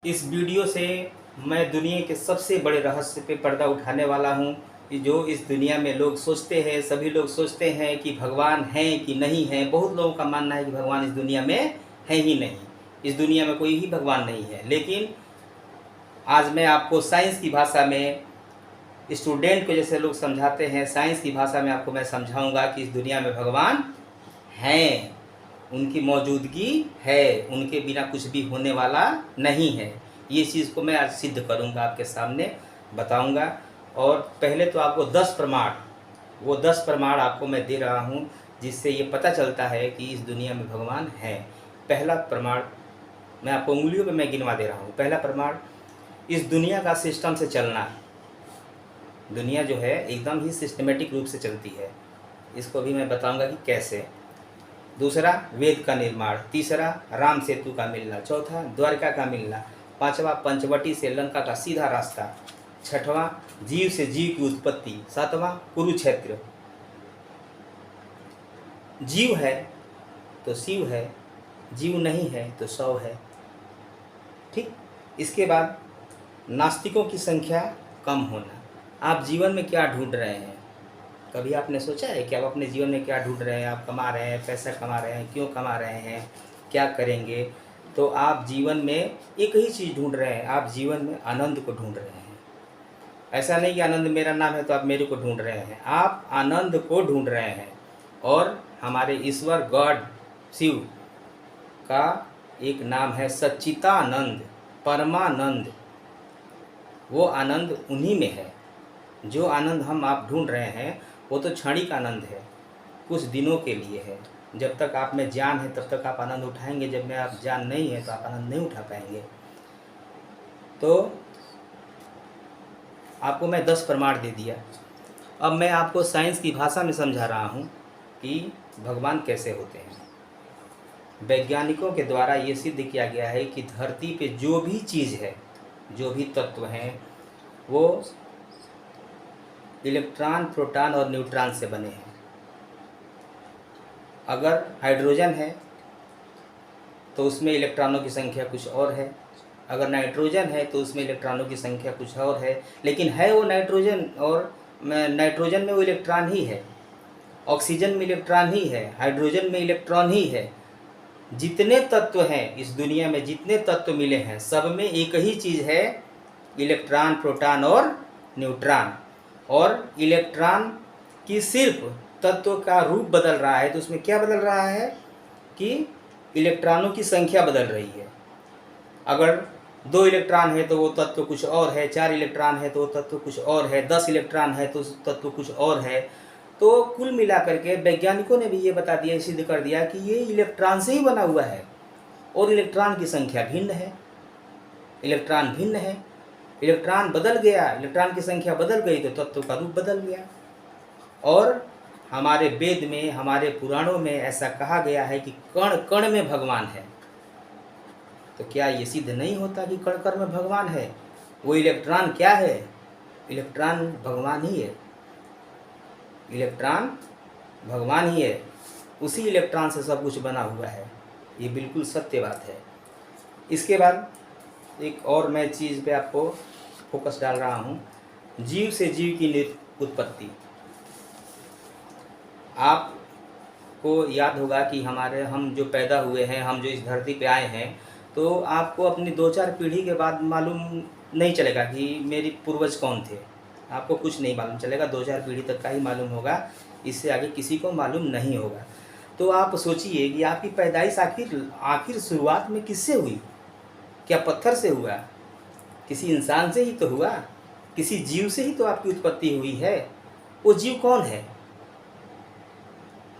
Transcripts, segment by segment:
इस वीडियो से मैं दुनिया के सबसे बड़े रहस्य पे पर्दा उठाने वाला हूँ कि जो इस दुनिया में लोग सोचते हैं, सभी लोग सोचते हैं कि भगवान है कि नहीं है। बहुत लोगों का मानना है कि भगवान इस दुनिया में है ही नहीं, इस दुनिया में कोई ही भगवान नहीं है। लेकिन आज मैं आपको साइंस की भाषा में, स्टूडेंट को जैसे लोग समझाते हैं, साइंस की भाषा में आपको मैं समझाऊंगा कि इस दुनिया में भगवान हैं, उनकी मौजूदगी है, उनके बिना कुछ भी होने वाला नहीं है। ये चीज़ को मैं आज सिद्ध करूंगा, आपके सामने बताऊंगा। और पहले तो आपको 10 प्रमाण, वो 10 प्रमाण आपको मैं दे रहा हूँ जिससे ये पता चलता है कि इस दुनिया में भगवान है। पहला प्रमाण मैं आपको उंगलियों पे मैं गिनवा दे रहा हूँ। पहला प्रमाण, इस दुनिया का सिस्टम से चलना। दुनिया जो है एकदम ही सिस्टमेटिक रूप से चलती है, इसको भी मैं बताऊंगा कि कैसे। दूसरा, वेद का निर्माण। तीसरा, राम सेतु का मिलना। चौथा, द्वारका का मिलना। पांचवा, पंचवटी से लंका का सीधा रास्ता। छठवां, जीव से जीव की उत्पत्ति। सातवां, कुरुक्षेत्र। जीव है तो शिव है, जीव नहीं है तो शव है। ठीक। इसके बाद, नास्तिकों की संख्या कम होना। आप जीवन में क्या ढूंढ रहे हैं? कभी आपने सोचा है कि आप अपने जीवन में क्या ढूंढ रहे हैं? आप कमा रहे हैं, पैसा कमा रहे हैं, क्यों कमा रहे हैं, क्या करेंगे? तो आप जीवन में एक ही चीज़ ढूंढ रहे हैं, आप जीवन में आनंद को ढूंढ रहे हैं। ऐसा नहीं कि आनंद मेरा नाम है तो आप मेरे को ढूंढ रहे हैं, आप आनंद को ढूंढ रहे हैं। और हमारे ईश्वर गॉड शिव का एक नाम है सच्चिदानंद, परमानंद। वो आनंद उन्हीं में है। जो आनंद हम आप ढूंढ रहे हैं वो तो क्षणिक आनंद है, कुछ दिनों के लिए है। जब तक आप में ज्ञान है तब तक आप आनंद उठाएंगे, जब में आप ज्ञान नहीं है तो आप आनंद नहीं उठा पाएंगे। तो आपको मैं 10 प्रमाण दे दिया। अब मैं आपको साइंस की भाषा में समझा रहा हूँ कि भगवान कैसे होते हैं। वैज्ञानिकों के द्वारा ये सिद्ध किया गया है कि धरती पे जो भी चीज़ है, जो भी तत्व हैं, वो इलेक्ट्रॉन, प्रोटॉन और न्यूट्रॉन से बने हैं। अगर हाइड्रोजन है तो उसमें इलेक्ट्रॉनों की संख्या कुछ और है, अगर नाइट्रोजन है तो उसमें इलेक्ट्रॉनों की संख्या कुछ और है, लेकिन है वो नाइट्रोजन, और नाइट्रोजन में वो इलेक्ट्रॉन ही है, ऑक्सीजन में इलेक्ट्रॉन ही है, हाइड्रोजन में इलेक्ट्रॉन ही है। जितने तत्व हैं इस दुनिया में, जितने तत्व मिले हैं, सब में एक ही चीज़ है, इलेक्ट्रॉन, प्रोटॉन और न्यूट्रॉन। और इलेक्ट्रॉन की सिर्फ तत्व का रूप बदल रहा है, तो उसमें क्या बदल रहा है कि इलेक्ट्रॉनों की संख्या बदल रही है। अगर 2 इलेक्ट्रॉन है तो वो तत्व कुछ और है, 4 इलेक्ट्रॉन है तो वो तत्व कुछ और है, 10 इलेक्ट्रॉन है तो तत्व कुछ और है। तो कुल मिलाकर के वैज्ञानिकों ने भी ये बता दिया, सिद्ध कर दिया कि ये इलेक्ट्रॉन से ही बना हुआ है और इलेक्ट्रॉन की संख्या भिन्न है, इलेक्ट्रॉन भिन्न है। इलेक्ट्रॉन बदल गया, इलेक्ट्रॉन की संख्या बदल गई तो तत्व का रूप बदल गया। और हमारे वेद में, हमारे पुराणों में ऐसा कहा गया है कि कण कण में भगवान है। तो क्या ये सिद्ध नहीं होता कि कण कण में भगवान है? वो इलेक्ट्रॉन क्या है? इलेक्ट्रॉन भगवान ही है, इलेक्ट्रॉन भगवान ही है, उसी इलेक्ट्रॉन से सब कुछ बना हुआ है। ये बिल्कुल सत्य बात है। इसके बाद एक और मैं चीज़ पे आपको फोकस डाल रहा हूँ, जीव से जीव की उत्पत्ति। आपको याद होगा कि हम जो पैदा हुए हैं, हम जो इस धरती पे आए हैं, तो आपको अपनी 2-4 पीढ़ी के बाद मालूम नहीं चलेगा कि मेरी पूर्वज कौन थे। आपको कुछ नहीं मालूम चलेगा, 2-4 पीढ़ी तक का ही मालूम होगा, इससे आगे किसी को मालूम नहीं होगा। तो आप सोचिए कि आपकी पैदाइश आखिर शुरुआत में किससे हुई? क्या पत्थर से हुआ? किसी इंसान से ही तो हुआ, किसी जीव से ही तो आपकी उत्पत्ति हुई है। वो जीव कौन है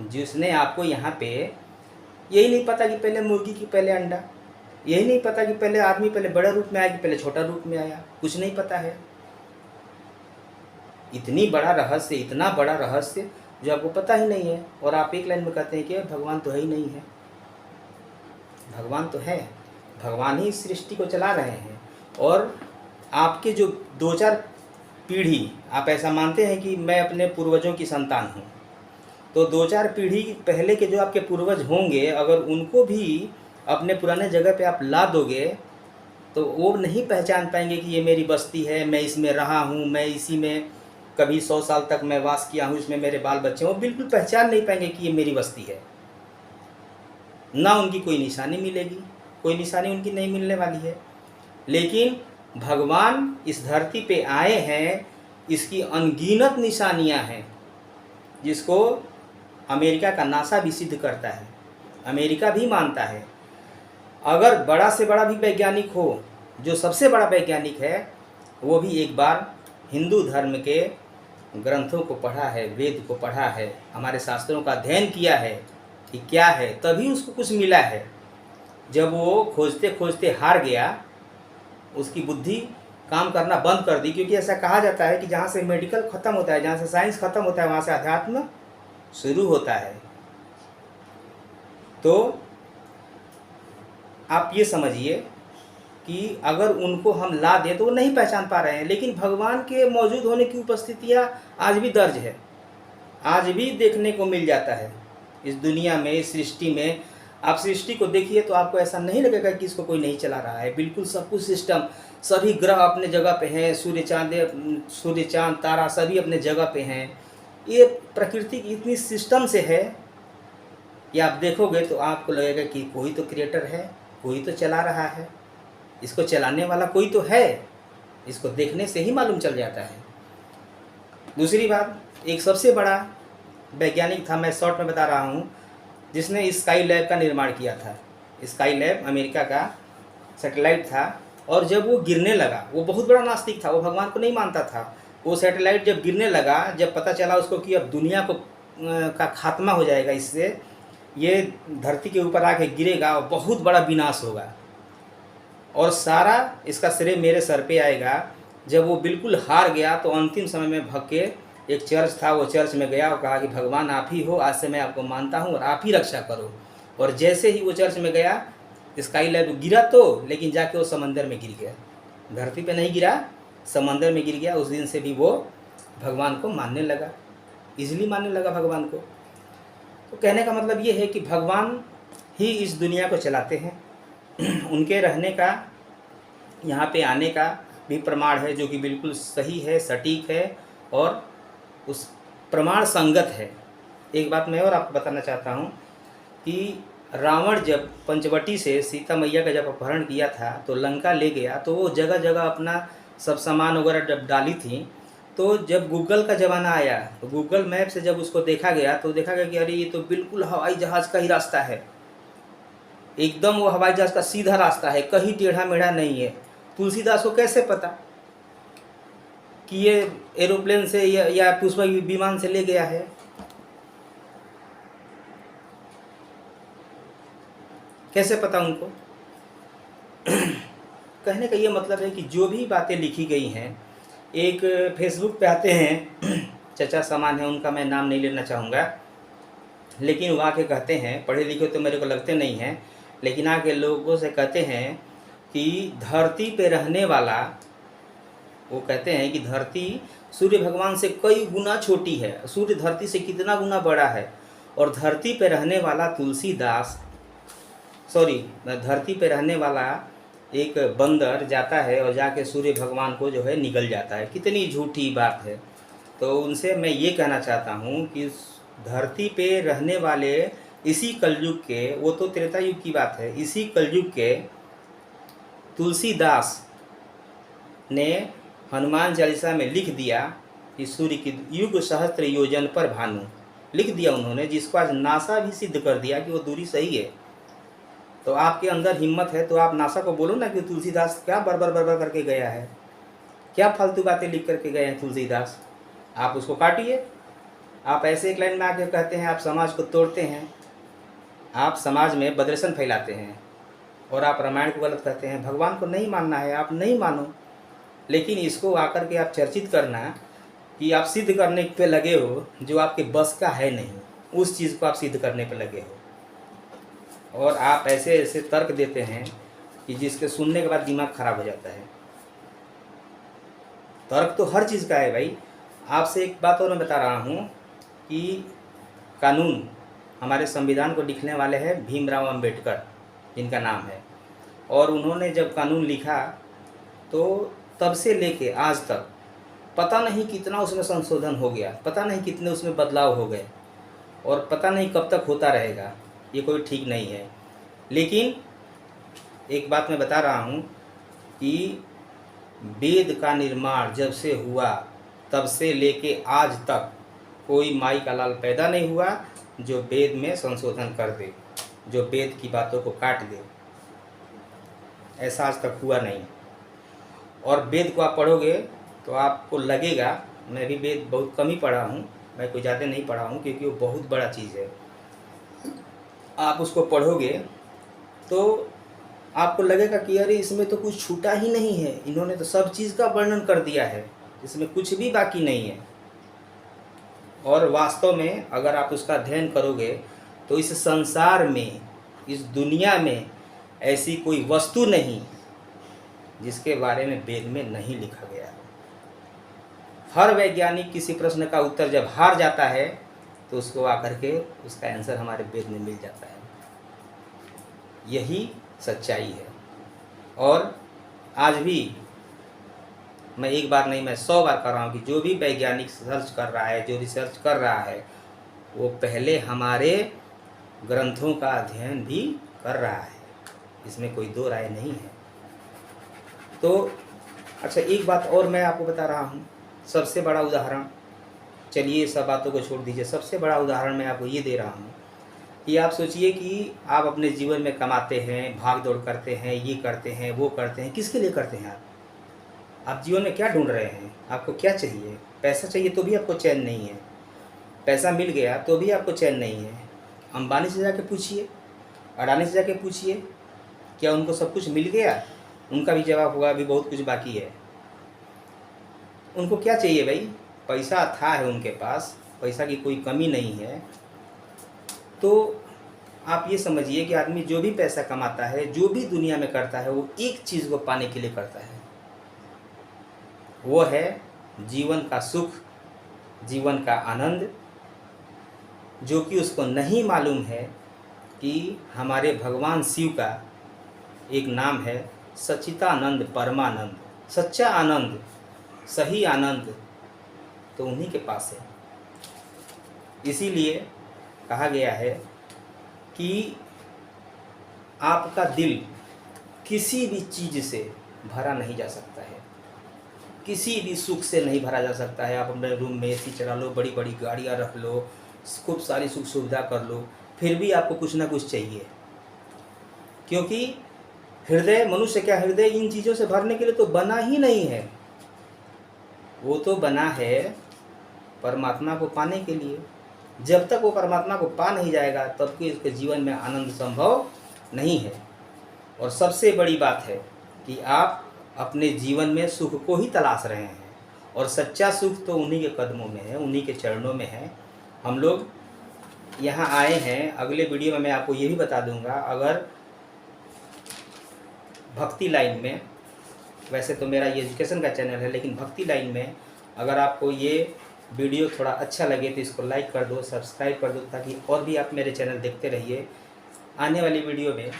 जिसने आपको यहाँ पे, यही नहीं पता कि पहले मुर्गी की पहले अंडा, यही नहीं पता कि पहले आदमी पहले बड़े रूप में आया कि पहले छोटा रूप में आया, कुछ नहीं पता है। इतनी बड़ा रहस्य, इतना बड़ा रहस्य जो आपको पता ही नहीं है, और आप एक लाइन में कहते हैं कि भगवान तो है ही नहीं है। भगवान तो है, भगवान ही इस सृष्टि को चला रहे हैं। और आपके जो 2-4 पीढ़ी, आप ऐसा मानते हैं कि मैं अपने पूर्वजों की संतान हूँ, तो 2-4 पीढ़ी पहले के जो आपके पूर्वज होंगे, अगर उनको भी अपने पुराने जगह पे आप ला दोगे तो वो नहीं पहचान पाएंगे कि ये मेरी बस्ती है, मैं इसमें रहा हूँ, मैं इसी में कभी 100 साल तक मैं वास किया हूँ, इसमें मेरे बाल बच्चे, वो बिल्कुल पहचान नहीं पाएंगे कि ये मेरी बस्ती है। ना उनकी कोई निशानी मिलेगी, कोई निशानी उनकी नहीं मिलने वाली है। लेकिन भगवान इस धरती पे आए हैं, इसकी अनगिनत निशानियां हैं, जिसको अमेरिका का नासा भी सिद्ध करता है, अमेरिका भी मानता है। अगर बड़ा से बड़ा भी वैज्ञानिक हो, जो सबसे बड़ा वैज्ञानिक है, वो भी एक बार हिंदू धर्म के ग्रंथों को पढ़ा है, वेद को पढ़ा है, हमारे शास्त्रों का अध्ययन किया है कि क्या है, तभी उसको कुछ मिला है। जब वो खोजते खोजते हार गया, उसकी बुद्धि काम करना बंद कर दी, क्योंकि ऐसा कहा जाता है कि जहाँ से मेडिकल ख़त्म होता है, जहाँ से साइंस ख़त्म होता है, वहाँ से अध्यात्म शुरू होता है। तो आप ये समझिए कि अगर उनको हम ला दें तो वो नहीं पहचान पा रहे हैं, लेकिन भगवान के मौजूद होने की उपस्थितियाँ आज भी दर्ज है, आज भी देखने को मिल जाता है इस दुनिया में, इस सृष्टि में। आप सृष्टि को देखिए तो आपको ऐसा नहीं लगेगा कि इसको कोई नहीं चला रहा है। बिल्कुल सब कुछ सिस्टम, सभी ग्रह अपने जगह पे हैं, सूर्य चांद तारा सभी अपने जगह पे हैं। ये प्रकृति की इतनी सिस्टम से है कि आप देखोगे तो आपको लगेगा कि कोई तो क्रिएटर है, कोई तो चला रहा है, इसको चलाने वाला कोई तो है। इसको देखने से ही मालूम चल जाता है। दूसरी बात, एक सबसे बड़ा वैज्ञानिक था, मैं शॉर्ट में बता रहा हूँ, जिसने स्काई लैब का निर्माण किया था। स्काई लैब अमेरिका का सैटेलाइट था, और जब वो गिरने लगा, वो बहुत बड़ा नास्तिक था, वो भगवान को नहीं मानता था। वो सैटेलाइट जब गिरने लगा, जब पता चला उसको कि अब दुनिया को का खात्मा हो जाएगा, इससे ये धरती के ऊपर आके गिरेगा और बहुत बड़ा विनाश होगा, और सारा इसका श्रेय मेरे सर पे आएगा। जब वो बिल्कुल हार गया तो अंतिम समय में भग के एक चर्च था, वो चर्च में गया और कहा कि भगवान आप ही हो, आज से मैं आपको मानता हूँ और आप ही रक्षा करो। और जैसे ही वो चर्च में गया, स्काई लैब गिरा तो, लेकिन जाके वो समंदर में गिर गया, धरती पे नहीं गिरा, समंदर में गिर गया। उस दिन से भी वो भगवान को मानने लगा, इजीली मानने लगा भगवान को। तो कहने का मतलब ये है कि भगवान ही इस दुनिया को चलाते हैं। उनके रहने का, यहाँ पे आने का भी प्रमाण है, जो कि बिल्कुल सही है, सटीक है और उस प्रमाण संगत है। एक बात मैं और आपको बताना चाहता हूँ कि रावण जब पंचवटी से सीता मैया का जब अपहरण किया था, तो लंका ले गया, तो वो जगह जगह अपना सब सामान वगैरह जब डाली थी, तो जब गूगल का ज़माना आया, तो गूगल मैप से जब उसको देखा गया, तो देखा गया कि अरे ये तो बिल्कुल हवाई जहाज़ का ही रास्ता है, एकदम वो हवाई जहाज़ का सीधा रास्ता है, कहीं टेढ़ा मेढ़ा नहीं है। तुलसीदास को कैसे पता कि ये एरोप्लेन से या पुष्पक विमान से ले गया है? कैसे पता उनको? कहने का ये मतलब है कि जो भी बातें लिखी गई हैं, एक फेसबुक पे आते हैं चचा समान है, उनका मैं नाम नहीं लेना चाहूँगा, लेकिन वो आके कहते हैं, पढ़े लिखे तो मेरे को लगते नहीं हैं, लेकिन आके लोगों से कहते हैं कि धरती पे रहने वाला, वो कहते हैं कि धरती सूर्य भगवान से कई गुना छोटी है, सूर्य धरती से कितना गुना बड़ा है, और धरती पे रहने वाला तुलसीदास, धरती पे रहने वाला एक बंदर जाता है और जाके सूर्य भगवान को जो है निगल जाता है। कितनी झूठी बात है। तो उनसे मैं ये कहना चाहता हूँ कि धरती पे रहने वाले इसी कलयुग के, वो तो त्रेता युग की बात है, इसी कलयुग के तुलसीदास ने हनुमान चालीसा में लिख दिया कि सूर्य की युग सहस्त्र योजन पर भानु, लिख दिया उन्होंने, जिसको आज नासा भी सिद्ध कर दिया कि वो दूरी सही है। तो आपके अंदर हिम्मत है तो आप नासा को बोलो ना कि तुलसीदास क्या बरबर करके गया है, क्या फालतू बातें लिख करके गए हैं तुलसीदास। आप उसको काटिए। आप ऐसे एक लाइन में आके कहते हैं आप समाज को तोड़ते हैं, आप समाज में बदरेशन फैलाते हैं, और आप रामायण को गलत कहते हैं। भगवान को नहीं मानना है, आप नहीं मानो, लेकिन इसको आकर के आप चर्चित करना कि आप सिद्ध करने पे लगे हो जो आपके बस का है नहीं, उस चीज़ को आप सिद्ध करने पे लगे हो। और आप ऐसे ऐसे तर्क देते हैं कि जिसके सुनने के बाद दिमाग खराब हो जाता है। तर्क तो हर चीज़ का है भाई। आपसे एक बात और मैं बता रहा हूँ कि कानून, हमारे संविधान को लिखने वाले हैं भीमराव अंबेडकर, जिनका नाम है। और उन्होंने जब कानून लिखा तो तब से लेके आज तक पता नहीं कितना उसमें संशोधन हो गया, पता नहीं कितने उसमें बदलाव हो गए, और पता नहीं कब तक होता रहेगा, ये कोई ठीक नहीं है। लेकिन एक बात मैं बता रहा हूँ कि वेद का निर्माण जब से हुआ तब से लेके आज तक कोई माई का लाल पैदा नहीं हुआ जो वेद में संशोधन कर दे, जो वेद की बातों को काट दे। ऐसा आज तक हुआ नहीं। और वेद को आप पढ़ोगे तो आपको लगेगा, मैं भी वेद बहुत कम ही पढ़ा हूँ, मैं कोई ज़्यादा नहीं पढ़ा हूँ, क्योंकि वो बहुत बड़ा चीज़ है। आप उसको पढ़ोगे तो आपको लगेगा कि अरे इसमें तो कुछ छूटा ही नहीं है, इन्होंने तो सब चीज़ का वर्णन कर दिया है, इसमें कुछ भी बाकी नहीं है। और वास्तव में अगर आप उसका अध्ययन करोगे तो इस संसार में, इस दुनिया में ऐसी कोई वस्तु नहीं जिसके बारे में वेद में नहीं लिखा गया है। हर वैज्ञानिक किसी प्रश्न का उत्तर जब हार जाता है तो उसको आकर के उसका आंसर हमारे वेद में मिल जाता है। यही सच्चाई है। और आज भी मैं एक बार नहीं, मैं 100 बार कर रहा हूँ कि जो भी वैज्ञानिक सर्च कर रहा है, जो रिसर्च कर रहा है, वो पहले हमारे ग्रंथों का अध्ययन भी कर रहा है, इसमें कोई दो राय नहीं है। तो अच्छा, एक बात और मैं आपको बता रहा हूँ, सबसे बड़ा उदाहरण, चलिए सब बातों को छोड़ दीजिए, सबसे बड़ा उदाहरण मैं आपको ये दे रहा हूँ कि आप सोचिए कि आप अपने जीवन में कमाते हैं, भाग दौड़ करते हैं, ये करते हैं, वो करते हैं, किसके लिए करते हैं आप जीवन में क्या ढूंढ रहे हैं? आपको क्या चाहिए? पैसा चाहिए तो भी आपको चैन नहीं है, पैसा मिल गया तो भी आपको चैन नहीं है। अंबानी से जाके पूछिए, अडानी से जाके पूछिए, क्या उनको सब कुछ मिल गया? उनका भी जवाब होगा अभी बहुत कुछ बाकी है। उनको क्या चाहिए भाई? पैसा था है उनके पास, पैसा की कोई कमी नहीं है। तो आप ये समझिए कि आदमी जो भी पैसा कमाता है, जो भी दुनिया में करता है, वो एक चीज़ को पाने के लिए करता है, वो है जीवन का सुख, जीवन का आनंद, जो कि उसको नहीं मालूम है कि हमारे भगवान शिव का एक नाम है सच्चिदानंद परमानंद। सच्चा आनंद, सही आनंद तो उन्हीं के पास है। इसीलिए कहा गया है कि आपका दिल किसी भी चीज़ से भरा नहीं जा सकता है, किसी भी सुख से नहीं भरा जा सकता है। आप अपने रूम में एसी चला लो, बड़ी बड़ी गाड़ियाँ रख लो, खूब सारी सुख सुविधा कर लो, फिर भी आपको कुछ ना कुछ चाहिए। क्योंकि हृदय, मनुष्य क्या हृदय इन चीज़ों से भरने के लिए तो बना ही नहीं है, वो तो बना है परमात्मा को पाने के लिए। जब तक वो परमात्मा को पा नहीं जाएगा तब कि उसके जीवन में आनंद संभव नहीं है। और सबसे बड़ी बात है कि आप अपने जीवन में सुख को ही तलाश रहे हैं, और सच्चा सुख तो उन्हीं के कदमों में है, उन्हीं के चरणों में है। हम लोग यहाँ आए हैं। अगले वीडियो में मैं आपको ये भी बता दूंगा, अगर भक्ति लाइन में, वैसे तो मेरा ये एजुकेशन का चैनल है, लेकिन भक्ति लाइन में अगर आपको ये वीडियो थोड़ा अच्छा लगे तो इसको लाइक कर दो, सब्सक्राइब कर दो, ताकि और भी आप मेरे चैनल देखते रहिए। आने वाली वीडियो में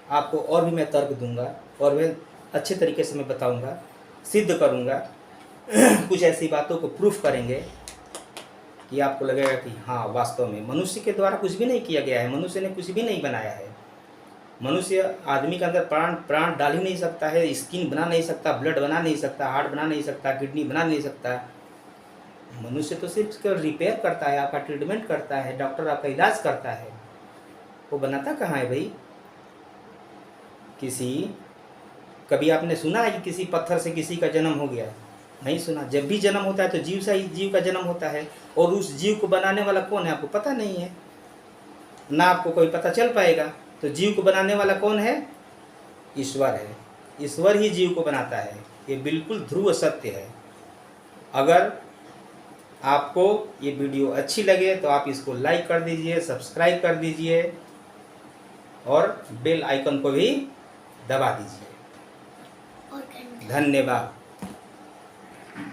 आपको और भी मैं तर्क दूंगा, और मैं अच्छे तरीके से मैं बताऊंगा, सिद्ध करूंगा कुछ ऐसी बातों को प्रूफ करेंगे कि आपको लगेगा कि हाँ, वास्तव में मनुष्य के द्वारा कुछ भी नहीं किया गया है, मनुष्य ने कुछ भी नहीं बनाया है। मनुष्य आदमी के अंदर प्राण डाल ही नहीं सकता है, स्किन बना नहीं सकता, ब्लड बना नहीं सकता, हार्ट बना नहीं सकता, किडनी बना नहीं सकता। मनुष्य तो सिर्फ उसका रिपेयर करता है, आपका ट्रीटमेंट करता है, डॉक्टर आपका इलाज करता है, वो बनाता कहाँ है भाई? कभी आपने सुना है कि किसी पत्थर से किसी का जन्म हो गया? नहीं सुना। जब भी जन्म होता है तो जीव से ही जीव का जन्म होता है, और उस जीव को बनाने वाला कौन है आपको पता नहीं है, ना आपको कोई पता चल पाएगा। तो जीव को बनाने वाला कौन है? ईश्वर है। ईश्वर ही जीव को बनाता है, ये बिल्कुल ध्रुव सत्य है। अगर आपको ये वीडियो अच्छी लगे तो आप इसको लाइक कर दीजिए, सब्सक्राइब कर दीजिए, और बेल आइकन को भी दबा दीजिए। धन्यवाद।